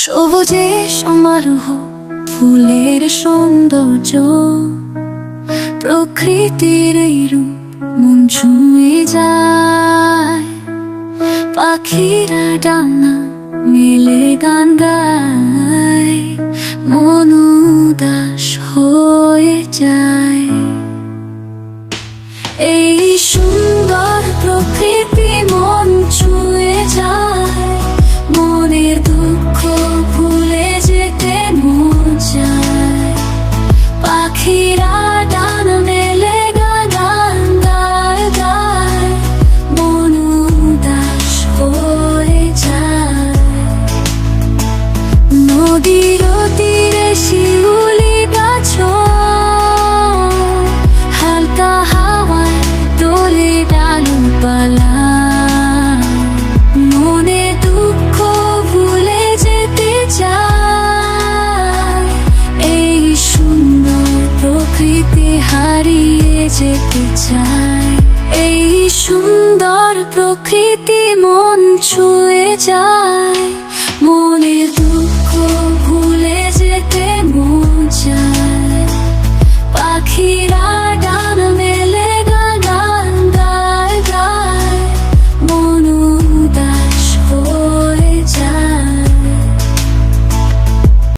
সবুজে সমারোহ, ফুলের সৌন্দর্য, প্রকৃতির এই রূপ মন ছুঁয়ে যায়। পাখিরা ডানা মেলে গান গায়, মন উদাস হয়ে যায়। এই সুন্দর প্রকৃতি মন ছুঁয়ে যায়, মনের দুঃখ ভুলে যেতে মন চায়। পাখিরা ডানা মেলে গান গায় গায়, মন উদাস হয়ে যায়। নদীর তীরে শিউলি গাছ হালকা হাওয়ায় দোলে ডালপালা, মনে দুঃখ ভুলে যেতে চায়। এই সুন্দর প্রকৃতি হারিয়ে যেতে চায়। এই সুন্দর প্রকৃতি মন ছুঁয়ে যায়, মনের